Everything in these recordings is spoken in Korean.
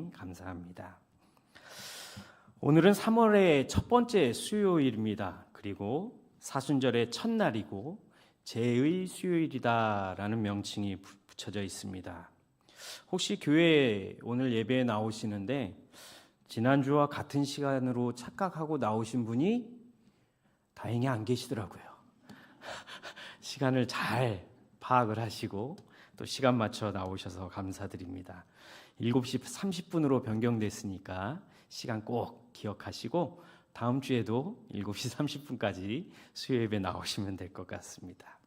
감사합니다. 오늘은 3월의 첫 번째 수요일입니다. 그리고 사순절의 첫날이고 제의 수요일이다라는 명칭이 붙여져 있습니다. 혹시 교회에 오늘 예배에 나오시는데 지난주와 같은 시간으로 착각하고 나오신 분이 다행히 안 계시더라고요. 시간을 잘 파악을 하시고 또 시간 맞춰 나오셔서 감사드립니다. 7시 30분으로 변경됐으니까 시간 꼭 기억하시고 다음 주에도 7시 30분까지 수요예배 나오시면 될 것 같습니다.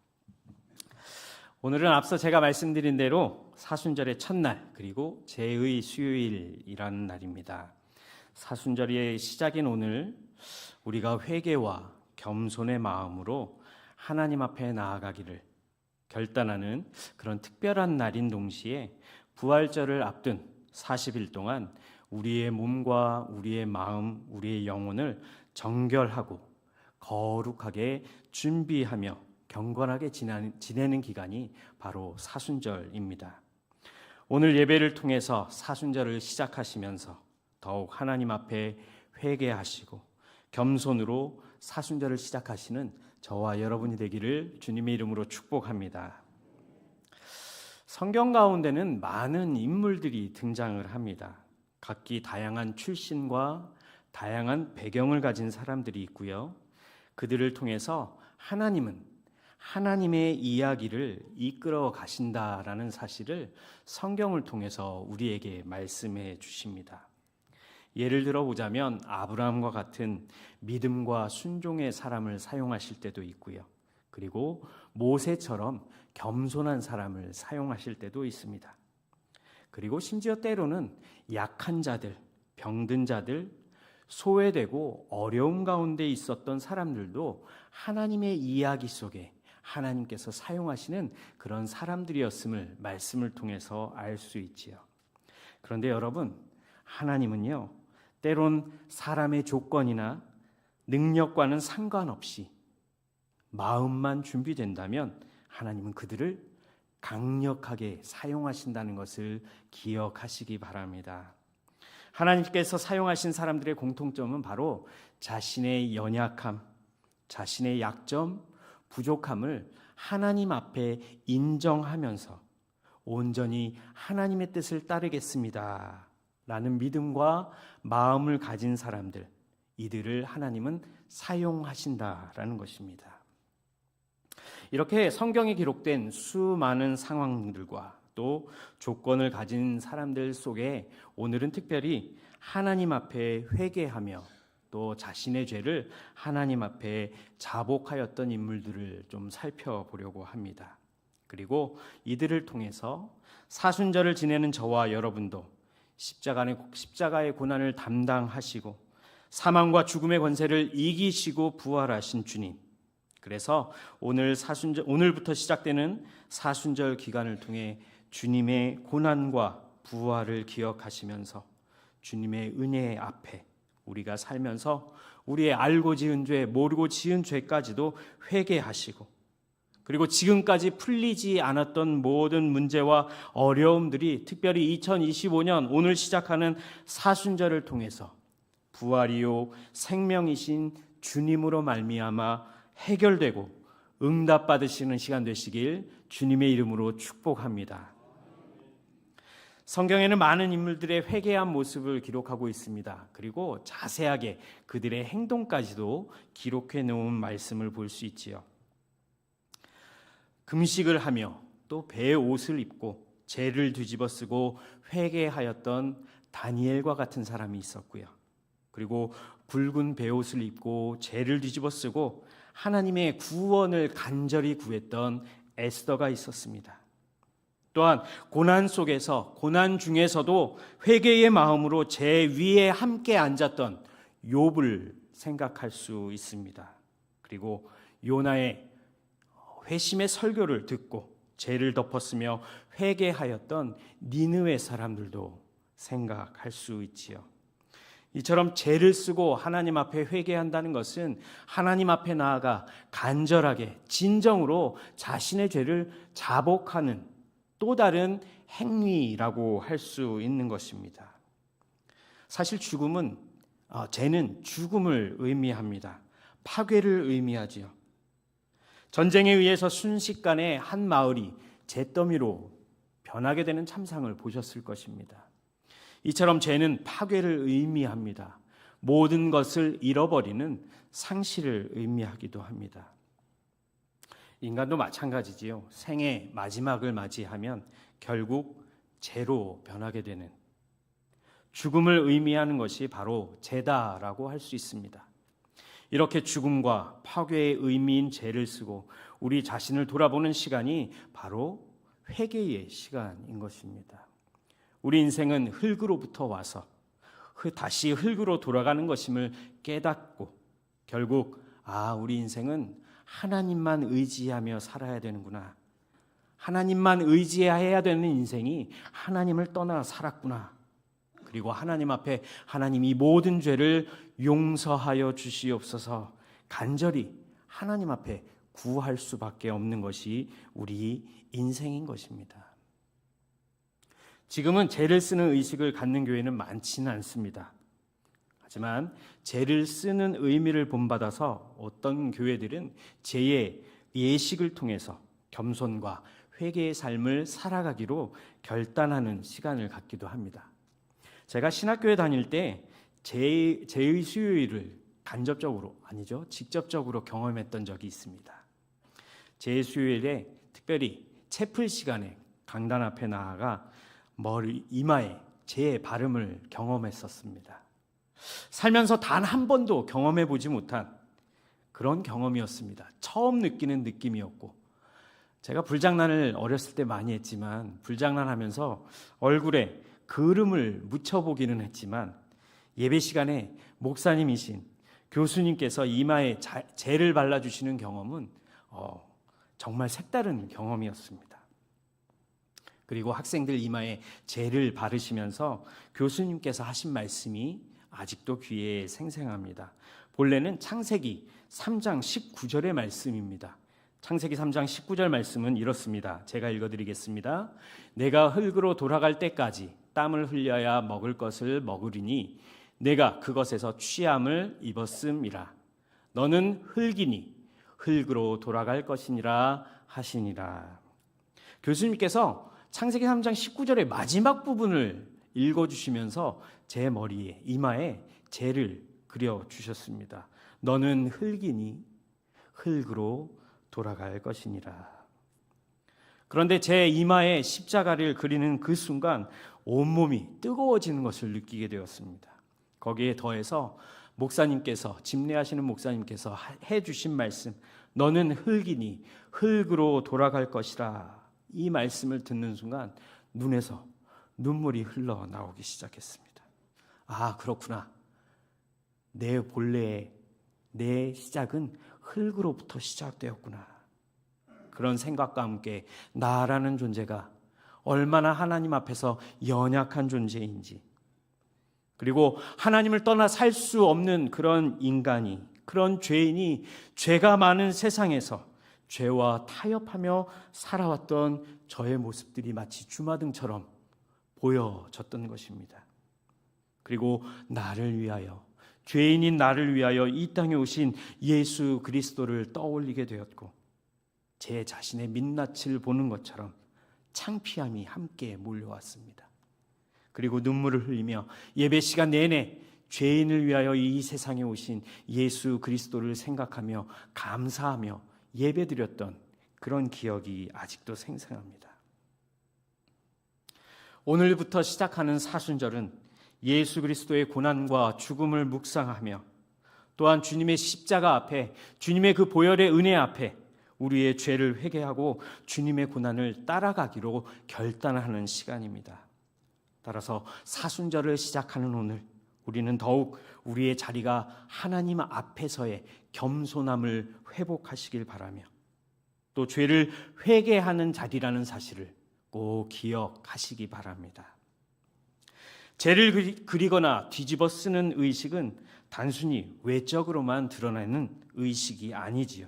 오늘은 앞서 제가 말씀드린 대로 사순절의 첫날 그리고 제의 수요일이라는 날입니다. 사순절의 시작인 오늘 우리가 회개와 겸손의 마음으로 하나님 앞에 나아가기를 결단하는 그런 특별한 날인 동시에 부활절을 앞둔 40일 동안 우리의 몸과 우리의 마음, 우리의 영혼을 정결하고 거룩하게 준비하며 경건하게 지내는 기간이 바로 사순절입니다. 오늘 예배를 통해서 사순절을 시작하시면서 더욱 하나님 앞에 회개하시고 겸손으로 사순절을 시작하시는 저와 여러분이 되기를 주님의 이름으로 축복합니다. 성경 가운데는 많은 인물들이 등장을 합니다. 각기 다양한 출신과 다양한 배경을 가진 사람들이 있고요. 그들을 통해서 하나님은 하나님의 이야기를 이끌어 가신다라는 사실을 성경을 통해서 우리에게 말씀해 주십니다. 예를 들어 보자면 아브라함과 같은 믿음과 순종의 사람을 사용하실 때도 있고요. 그리고 모세처럼 겸손한 사람을 사용하실 때도 있습니다. 그리고 심지어 때로는 약한 자들, 병든 자들, 소외되고 어려움 가운데 있었던 사람들도 하나님의 이야기 속에 하나님께서 사용하시는 그런 사람들이었음을 말씀을 통해서 알 수 있지요. 그런데 여러분, 하나님은요, 때론 사람의 조건이나 능력과는 상관없이 마음만 준비된다면 하나님은 그들을 강력하게 사용하신다는 것을 기억하시기 바랍니다. 하나님께서 사용하신 사람들의 공통점은 바로 자신의 연약함, 자신의 약점, 부족함을 하나님 앞에 인정하면서 온전히 하나님의 뜻을 따르겠습니다 라는 믿음과 마음을 가진 사람들, 이들을 하나님은 사용하신다라는 것입니다. 이렇게 성경에 기록된 수많은 상황들과 또 조건을 가진 사람들 속에 오늘은 특별히 하나님 앞에 회개하며 또 자신의 죄를 하나님 앞에 자복하였던 인물들을 좀 살펴보려고 합니다. 그리고 이들을 통해서 사순절을 지내는 저와 여러분도 십자가의 고난을 담당하시고 사망과 죽음의 권세를 이기시고 부활하신 주님, 그래서 오늘부터 시작되는 사순절 기간을 통해 주님의 고난과 부활을 기억하시면서 주님의 은혜 앞에 우리가 살면서 우리의 알고 지은 죄, 모르고 지은 죄까지도 회개하시고 그리고 지금까지 풀리지 않았던 모든 문제와 어려움들이 특별히 2025년 오늘 시작하는 사순절을 통해서 부활이요 생명이신 주님으로 말미암아 해결되고 응답받으시는 시간 되시길 주님의 이름으로 축복합니다. 성경에는 많은 인물들의 회개한 모습을 기록하고 있습니다. 그리고 자세하게 그들의 행동까지도 기록해 놓은 말씀을 볼 수 있지요. 금식을 하며 또 배의 옷을 입고 재를 뒤집어 쓰고 회개하였던 다니엘과 같은 사람이 있었고요. 그리고 붉은 배옷을 입고 재를 뒤집어 쓰고 하나님의 구원을 간절히 구했던 에스더가 있었습니다. 또한 고난 속에서 고난 중에서도 회개의 마음으로 재 위에 함께 앉았던 욥을 생각할 수 있습니다. 그리고 요나의 회심의 설교를 듣고 죄를 덮었으며 회개하였던 니느웨 사람들도 생각할 수 있지요. 이처럼 죄를 쓰고 하나님 앞에 회개한다는 것은 하나님 앞에 나아가 간절하게 진정으로 자신의 죄를 자복하는 또 다른 행위라고 할 수 있는 것입니다. 사실 죄는 죽음을 의미합니다. 파괴를 의미하지요. 전쟁에 의해서 순식간에 한 마을이 잿더미로 변하게 되는 참상을 보셨을 것입니다. 이처럼 죄는 파괴를 의미합니다. 모든 것을 잃어버리는 상실을 의미하기도 합니다. 인간도 마찬가지지요. 생의 마지막을 맞이하면 결국 죄로 변하게 되는, 죽음을 의미하는 것이 바로 죄다라고 할 수 있습니다. 이렇게 죽음과 파괴의 의미인 죄를 쓰고 우리 자신을 돌아보는 시간이 바로 회개의 시간인 것입니다. 우리 인생은 흙으로부터 와서 다시 흙으로 돌아가는 것임을 깨닫고 결국 우리 인생은 하나님만 의지하며 살아야 되는구나. 하나님만 의지해야 되는 인생이 하나님을 떠나 살았구나. 그리고 하나님 앞에 하나님이 모든 죄를 용서하여 주시옵소서 간절히 하나님 앞에 구할 수밖에 없는 것이 우리 인생인 것입니다. 지금은 죄를 쓰는 의식을 갖는 교회는 많지는 않습니다. 하지만 죄를 쓰는 의미를 본받아서 어떤 교회들은 죄의 예식을 통해서 겸손과 회개의 삶을 살아가기로 결단하는 시간을 갖기도 합니다. 제가 신학교에 다닐 때 죄의 수요일을 직접적으로 경험했던 적이 있습니다. 죄의 수요일에 특별히 채플 시간에 강단 앞에 나아가 이마에 죄의 발음을 경험했었습니다. 살면서 단 한 번도 경험해 보지 못한 그런 경험이었습니다. 처음 느끼는 느낌이었고, 제가 불장난을 어렸을 때 많이 했지만 불장난하면서 얼굴에 그름을 묻혀보기는 했지만 예배 시간에 목사님이신 교수님께서 이마에 재를 발라주시는 경험은 정말 색다른 경험이었습니다. 그리고 학생들 이마에 재를 바르시면서 교수님께서 하신 말씀이 아직도 귀에 생생합니다. 본래는 창세기 3장 19절의 말씀입니다. 창세기 3장 19절 말씀은 이렇습니다. 제가 읽어드리겠습니다. 내가 흙으로 돌아갈 때까지 땀을 흘려야 먹을 것을 먹으리니 내가 그것에서 취함을 입었음이라. 너는 흙이니 흙으로 돌아갈 것이니라 하시니라. 교수님께서 창세기 3장 19절의 마지막 부분을 읽어주시면서 제 머리에 이마에 재를 그려주셨습니다. 너는 흙이니 흙으로 돌아갈 것이니라. 그런데 제 이마에 십자가를 그리는 그 순간 온몸이 뜨거워지는 것을 느끼게 되었습니다. 거기에 더해서 집례하시는 목사님께서 해주신 말씀, 너는 흙이니 흙으로 돌아갈 것이라, 이 말씀을 듣는 순간 눈에서 눈물이 흘러나오기 시작했습니다. 그렇구나. 내 시작은 흙으로부터 시작되었구나. 그런 생각과 함께 나라는 존재가 얼마나 하나님 앞에서 연약한 존재인지, 그리고 하나님을 떠나 살 수 없는 그런 인간이, 그런 죄인이 죄가 많은 세상에서 죄와 타협하며 살아왔던 저의 모습들이 마치 주마등처럼 보여졌던 것입니다. 그리고 죄인인 나를 위하여 이 땅에 오신 예수 그리스도를 떠올리게 되었고, 제 자신의 민낯을 보는 것처럼 창피함이 함께 몰려왔습니다. 그리고 눈물을 흘리며 예배 시간 내내 죄인을 위하여 이 세상에 오신 예수 그리스도를 생각하며 감사하며 예배드렸던 그런 기억이 아직도 생생합니다. 오늘부터 시작하는 사순절은 예수 그리스도의 고난과 죽음을 묵상하며 또한 주님의 십자가 앞에, 주님의 그 보혈의 은혜 앞에 우리의 죄를 회개하고 주님의 고난을 따라가기로 결단하는 시간입니다. 따라서 사순절을 시작하는 오늘, 우리는 더욱 우리의 자리가 하나님 앞에서의 겸손함을 회복하시길 바라며, 또 죄를 회개하는 자리라는 사실을 꼭 기억하시기 바랍니다. 죄를 그리거나 뒤집어 쓰는 의식은 단순히 외적으로만 드러나는 의식이 아니지요.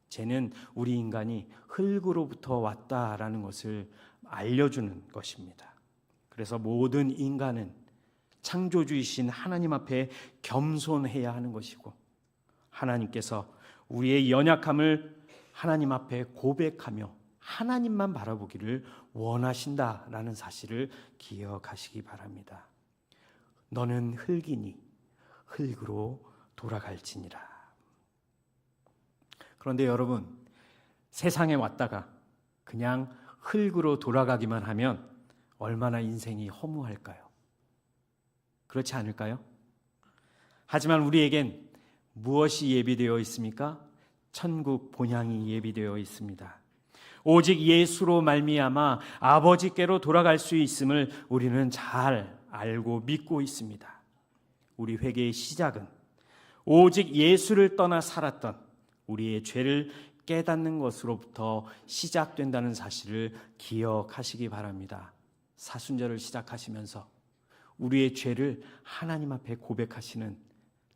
죄는 우리 인간이 흙으로부터 왔다라는 것을 알려주는 것입니다. 그래서 모든 인간은 창조주이신 하나님 앞에 겸손해야 하는 것이고, 하나님께서 우리의 연약함을 하나님 앞에 고백하며 하나님만 바라보기를 원하신다라는 사실을 기억하시기 바랍니다. 너는 흙이니 흙으로 돌아갈지니라. 그런데 여러분, 세상에 왔다가 그냥 흙으로 돌아가기만 하면 얼마나 인생이 허무할까요? 그렇지 않을까요? 하지만 우리에겐 무엇이 예비되어 있습니까? 천국 본향이 예비되어 있습니다. 오직 예수로 말미암아 아버지께로 돌아갈 수 있음을 우리는 잘 알고 믿고 있습니다. 우리 회개의 시작은 오직 예수를 떠나 살았던 우리의 죄를 깨닫는 것으로부터 시작된다는 사실을 기억하시기 바랍니다. 사순절을 시작하시면서 우리의 죄를 하나님 앞에 고백하시는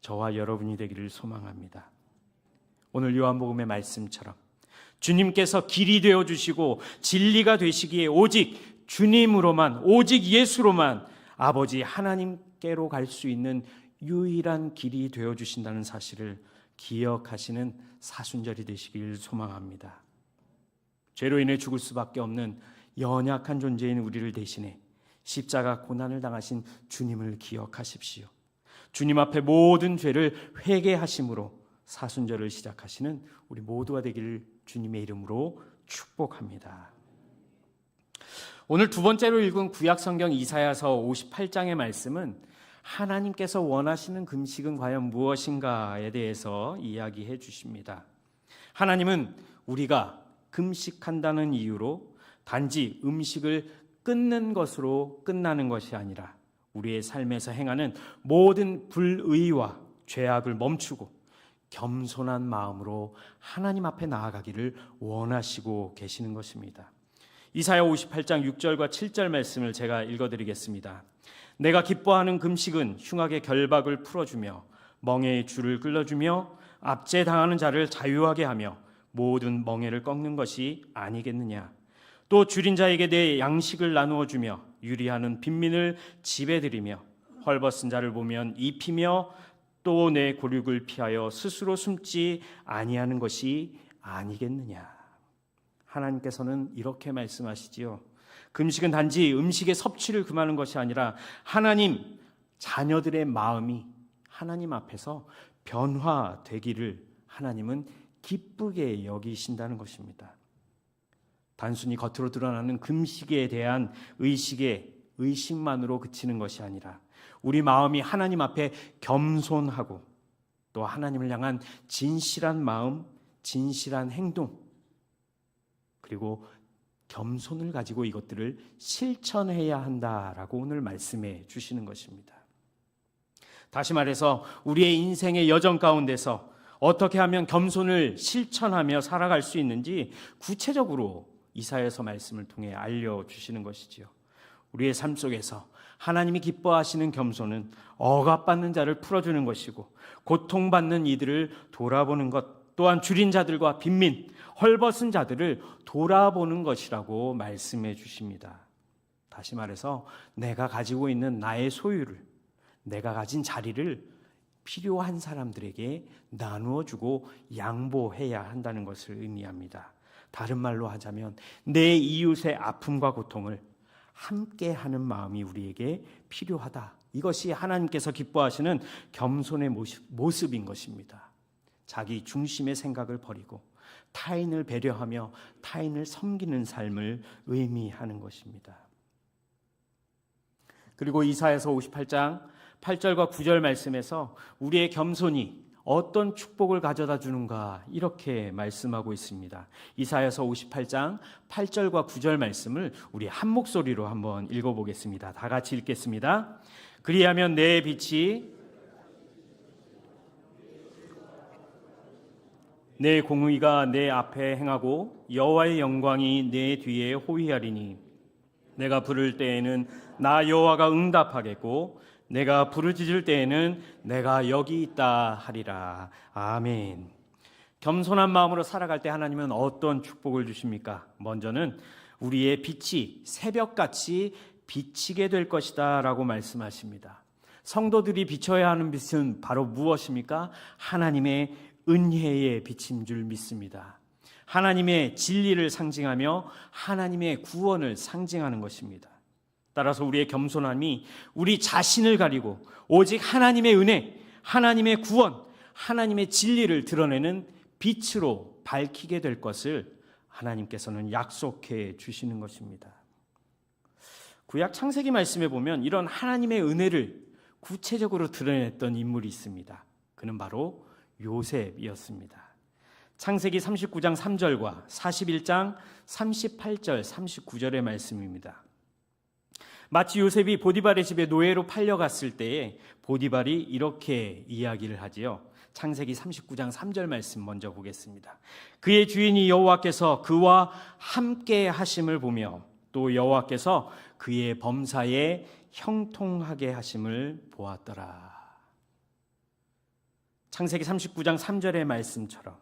저와 여러분이 되기를 소망합니다. 오늘 요한복음의 말씀처럼 주님께서 길이 되어주시고 진리가 되시기에 오직 주님으로만, 오직 예수로만 아버지 하나님께로 갈 수 있는 유일한 길이 되어주신다는 사실을 기억하시는 사순절이 되시길 소망합니다. 죄로 인해 죽을 수밖에 없는 연약한 존재인 우리를 대신해 십자가 고난을 당하신 주님을 기억하십시오. 주님 앞에 모든 죄를 회개하심으로 사순절을 시작하시는 우리 모두가 되기를 주님의 이름으로 축복합니다. 오늘 두 번째로 읽은 구약성경 이사야서 58장의 말씀은 하나님께서 원하시는 금식은 과연 무엇인가에 대해서 이야기해 주십니다. 하나님은 우리가 금식한다는 이유로 단지 음식을 끊는 것으로 끝나는 것이 아니라 우리의 삶에서 행하는 모든 불의와 죄악을 멈추고 겸손한 마음으로 하나님 앞에 나아가기를 원하시고 계시는 것입니다. 이사야 58장 6절과 7절 말씀을 제가 읽어드리겠습니다. 내가 기뻐하는 금식은 흉악의 결박을 풀어주며 멍에의 줄을 끌어주며 압제당하는 자를 자유하게 하며 모든 멍에를 꺾는 것이 아니겠느냐. 또 줄인 자에게 내 양식을 나누어 주며 유리하는 빈민을 집에 들이며 헐벗은 자를 보면 입히며 또 내 고륙을 피하여 스스로 숨지 아니하는 것이 아니겠느냐. 하나님께서는 이렇게 말씀하시지요. 금식은 단지 음식의 섭취를 금하는 것이 아니라 하나님 자녀들의 마음이 하나님 앞에서 변화되기를 하나님은 기쁘게 여기신다는 것입니다. 단순히 겉으로 드러나는 금식에 대한 의식만으로 그치는 것이 아니라 우리 마음이 하나님 앞에 겸손하고 또 하나님을 향한 진실한 마음, 진실한 행동, 그리고 겸손을 가지고 이것들을 실천해야 한다라고 오늘 말씀해 주시는 것입니다. 다시 말해서 우리의 인생의 여정 가운데서 어떻게 하면 겸손을 실천하며 살아갈 수 있는지 구체적으로 이사야서 말씀을 통해 알려주시는 것이지요. 우리의 삶 속에서 하나님이 기뻐하시는 겸손은 억압받는 자를 풀어주는 것이고 고통받는 이들을 돌아보는 것, 또한 줄인 자들과 빈민, 헐벗은 자들을 돌아보는 것이라고 말씀해 주십니다. 다시 말해서 내가 가지고 있는 나의 소유를, 내가 가진 자리를 필요한 사람들에게 나누어 주고 양보해야 한다는 것을 의미합니다. 다른 말로 하자면 내 이웃의 아픔과 고통을 함께하는 마음이 우리에게 필요하다. 이것이 하나님께서 기뻐하시는 겸손의 모습인 것입니다. 자기 중심의 생각을 버리고 타인을 배려하며 타인을 섬기는 삶을 의미하는 것입니다. 그리고 이사야서 58장 8절과 9절 말씀에서 우리의 겸손이 어떤 축복을 가져다 주는가 이렇게 말씀하고 있습니다. 이사야서 58장 8절과 9절 말씀을 우리 한 목소리로 한번 읽어보겠습니다. 다 같이 읽겠습니다. 그리하면 내 빛이 내 공의가 내 앞에 행하고 여호와의 영광이 내 뒤에 호위하리니 내가 부를 때에는 나 여호와가 응답하겠고 내가 부르짖을 때에는 내가 여기 있다 하리라. 아멘. 겸손한 마음으로 살아갈 때 하나님은 어떤 축복을 주십니까? 먼저는 우리의 빛이 새벽같이 비치게 될 것이다 라고 말씀하십니다. 성도들이 비춰야 하는 빛은 바로 무엇입니까? 하나님의 은혜의 빛인 줄 믿습니다. 하나님의 진리를 상징하며 하나님의 구원을 상징하는 것입니다. 따라서 우리의 겸손함이 우리 자신을 가리고 오직 하나님의 은혜, 하나님의 구원, 하나님의 진리를 드러내는 빛으로 밝히게 될 것을 하나님께서는 약속해 주시는 것입니다. 구약 창세기 말씀에 보면 이런 하나님의 은혜를 구체적으로 드러냈던 인물이 있습니다. 그는 바로 요셉이었습니다. 창세기 39장 3절과 41장 38절 39절의 말씀입니다. 마치 요셉이 보디발의 집에 노예로 팔려갔을 때에 보디발이 이렇게 이야기를 하지요. 창세기 39장 3절 말씀 먼저 보겠습니다. 그의 주인이 여호와께서 그와 함께 하심을 보며 또 여호와께서 그의 범사에 형통하게 하심을 보았더라. 창세기 39장 3절의 말씀처럼,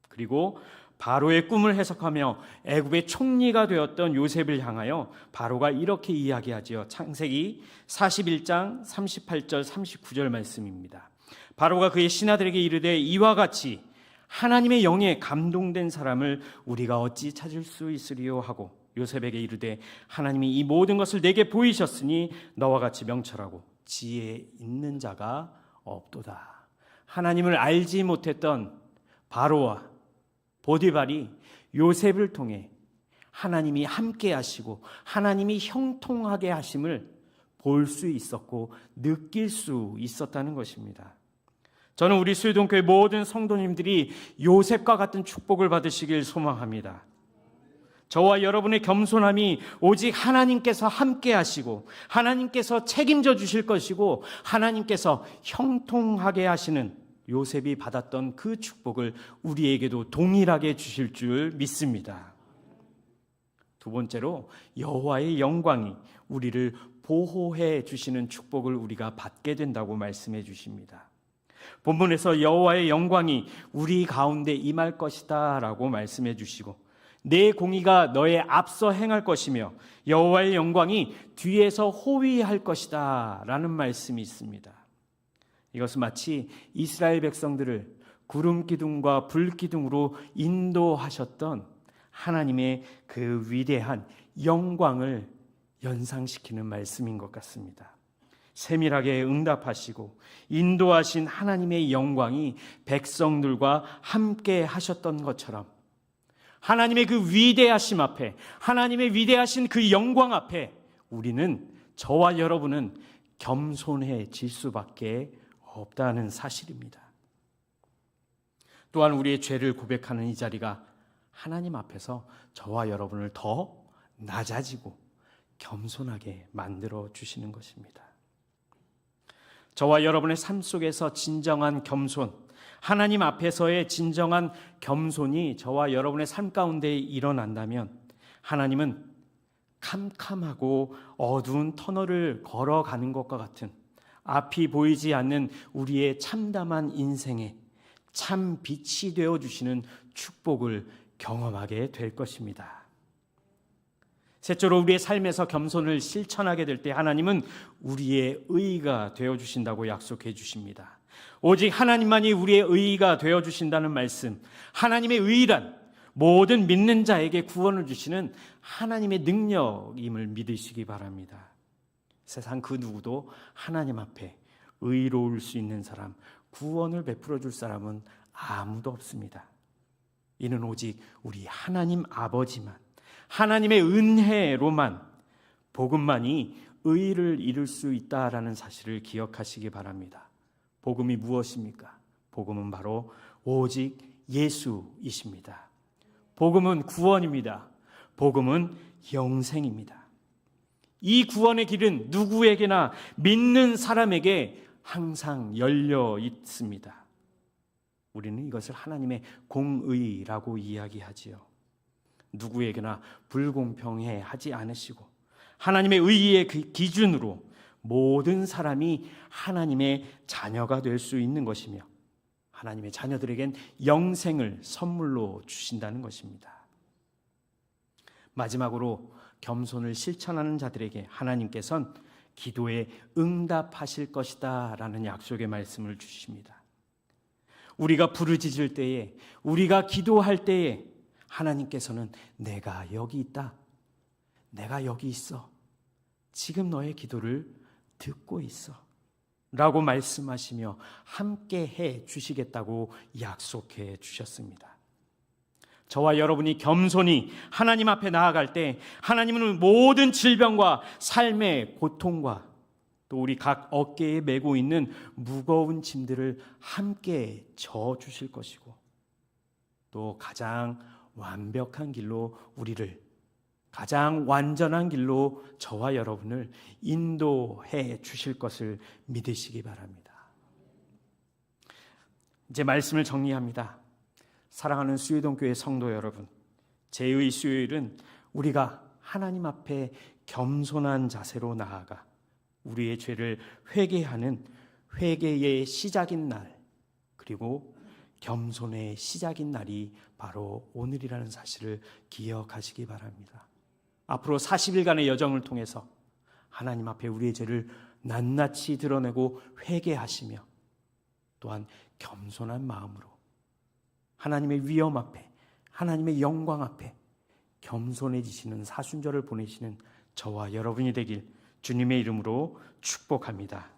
그리고 바로의 꿈을 해석하며 애굽의 총리가 되었던 요셉을 향하여 바로가 이렇게 이야기하지요. 창세기 41장 38절 39절 말씀입니다. 바로가 그의 신하들에게 이르되 이와 같이 하나님의 영에 감동된 사람을 우리가 어찌 찾을 수 있으리요 하고 요셉에게 이르되 하나님이 이 모든 것을 내게 보이셨으니 너와 같이 명철하고 지혜 있는 자가 없도다. 하나님을 알지 못했던 바로와 보디발이 요셉을 통해 하나님이 함께 하시고 하나님이 형통하게 하심을 볼 수 있었고 느낄 수 있었다는 것입니다. 저는 우리 수유동교회 모든 성도님들이 요셉과 같은 축복을 받으시길 소망합니다. 저와 여러분의 겸손함이 오직 하나님께서 함께 하시고 하나님께서 책임져 주실 것이고 하나님께서 형통하게 하시는 요셉이 받았던 그 축복을 우리에게도 동일하게 주실 줄 믿습니다. 두 번째로 여호와의 영광이 우리를 보호해 주시는 축복을 우리가 받게 된다고 말씀해 주십니다. 본문에서 여호와의 영광이 우리 가운데 임할 것이다 라고 말씀해 주시고 내 공의가 너의 앞서 행할 것이며 여호와의 영광이 뒤에서 호위할 것이다 라는 말씀이 있습니다. 이것은 마치 이스라엘 백성들을 구름 기둥과 불 기둥으로 인도하셨던 하나님의 그 위대한 영광을 연상시키는 말씀인 것 같습니다. 세밀하게 응답하시고 인도하신 하나님의 영광이 백성들과 함께 하셨던 것처럼 하나님의 그 위대하심 앞에, 하나님의 위대하신 그 영광 앞에 우리는, 저와 여러분은 겸손해질 수밖에 없다는 사실입니다. 또한 우리의 죄를 고백하는 이 자리가 하나님 앞에서 저와 여러분을 더 낮아지고 겸손하게 만들어 주시는 것입니다. 저와 여러분의 삶 속에서 진정한 겸손, 하나님 앞에서의 진정한 겸손이 저와 여러분의 삶 가운데 일어난다면 하나님은 캄캄하고 어두운 터널을 걸어가는 것과 같은 앞이 보이지 않는 우리의 참담한 인생에 참 빛이 되어주시는 축복을 경험하게 될 것입니다. 셋째로 우리의 삶에서 겸손을 실천하게 될 때 하나님은 우리의 의가 되어주신다고 약속해 주십니다. 오직 하나님만이 우리의 의가 되어주신다는 말씀, 하나님의 의란 모든 믿는 자에게 구원을 주시는 하나님의 능력임을 믿으시기 바랍니다. 세상 그 누구도 하나님 앞에 의로울 수 있는 사람, 구원을 베풀어 줄 사람은 아무도 없습니다. 이는 오직 우리 하나님 아버지만, 하나님의 은혜로만, 복음만이 의를 이룰 수 있다라는 사실을 기억하시기 바랍니다. 복음이 무엇입니까? 복음은 바로 오직 예수이십니다. 복음은 구원입니다. 복음은 영생입니다. 이 구원의 길은 누구에게나 믿는 사람에게 항상 열려 있습니다. 우리는 이것을 하나님의 공의라고 이야기하지요. 누구에게나 불공평해 하지 않으시고 하나님의 의의 기준으로 모든 사람이 하나님의 자녀가 될 수 있는 것이며 하나님의 자녀들에겐 영생을 선물로 주신다는 것입니다. 마지막으로 겸손을 실천하는 자들에게 하나님께서는 기도에 응답하실 것이다 라는 약속의 말씀을 주십니다. 우리가 부르짖을 때에, 우리가 기도할 때에 하나님께서는 내가 여기 있다, 내가 여기 있어, 지금 너의 기도를 듣고 있어 라고 말씀하시며 함께 해 주시겠다고 약속해 주셨습니다. 저와 여러분이 겸손히 하나님 앞에 나아갈 때 하나님은 모든 질병과 삶의 고통과 또 우리 각 어깨에 메고 있는 무거운 짐들을 함께 져 주실 것이고, 또 가장 완벽한 길로 우리를, 가장 완전한 길로 저와 여러분을 인도해 주실 것을 믿으시기 바랍니다. 이제 말씀을 정리합니다. 사랑하는 수유동교회 성도 여러분, 제의 수요일은 우리가 하나님 앞에 겸손한 자세로 나아가 우리의 죄를 회개하는 회개의 시작인 날, 그리고 겸손의 시작인 날이 바로 오늘이라는 사실을 기억하시기 바랍니다. 앞으로 40일간의 여정을 통해서 하나님 앞에 우리의 죄를 낱낱이 드러내고 회개하시며, 또한 겸손한 마음으로 하나님의 위엄 앞에, 하나님의 영광 앞에 겸손해지시는 사순절을 보내시는 저와 여러분이 되길 주님의 이름으로 축복합니다.